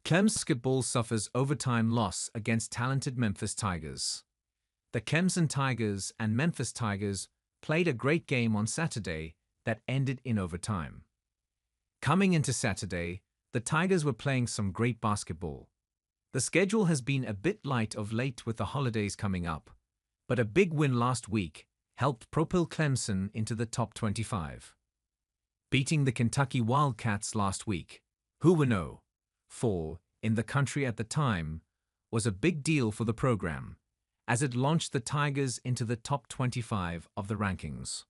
Clemson basketball suffers overtime loss against talented Memphis Tigers. The Clemson Tigers and Memphis Tigers played a great game on Saturday that ended in overtime. Coming into Saturday, the Tigers were playing some great basketball. The schedule has been a bit light of late with the holidays coming up, but a big win last week helped propel Clemson into the top 25. Beating the Kentucky Wildcats last week, who were No. 4 in the country at the time, was a big deal for the program, as it launched the Tigers into the top 25 of the rankings.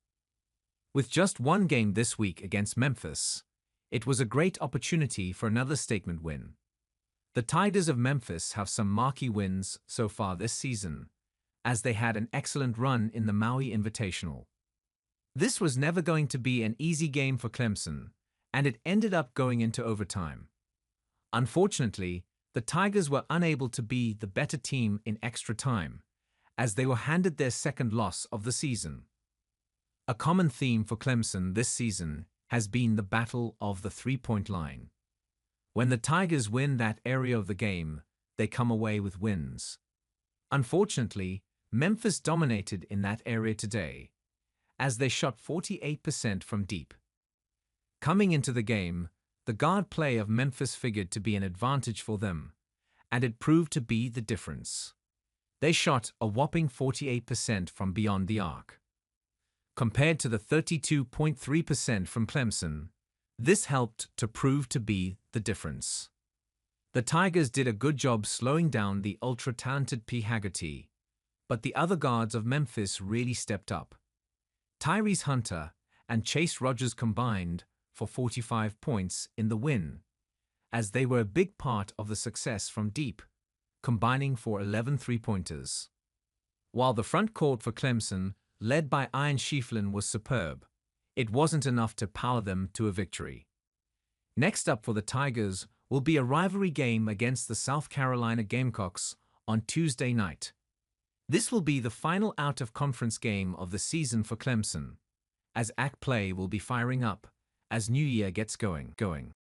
With just one game this week against Memphis, it was a great opportunity for another statement win. The Tigers of Memphis have some marquee wins so far this season, as they had an excellent run in the Maui Invitational. This was never going to be an easy game for Clemson, and it ended up going into overtime. Unfortunately, the Tigers were unable to be the better team in extra time, as they were handed their second loss of the season. A common theme for Clemson this season has been the battle of the three-point line. When the Tigers win that area of the game, they come away with wins. Unfortunately, Memphis dominated in that area today, as they shot 48% from deep. Coming into the game, the guard play of Memphis figured to be an advantage for them, and it proved to be the difference. They shot a whopping 48% from beyond the arc. Compared to the 32.3% from Clemson, this helped to prove to be the difference. The Tigers did a good job slowing down the ultra-talented P. Haggerty, but the other guards of Memphis really stepped up. Tyrese Hunter and Chase Rogers combined for 45 points in the win, as they were a big part of the success from deep, combining for 11 three-pointers. While the front court for Clemson, led by Ian Schieffelin, was superb, it wasn't enough to power them to a victory. Next up for the Tigers will be a rivalry game against the South Carolina Gamecocks on Tuesday night. This will be the final out-of-conference game of the season for Clemson, as AAC play will be firing up as New Year gets going.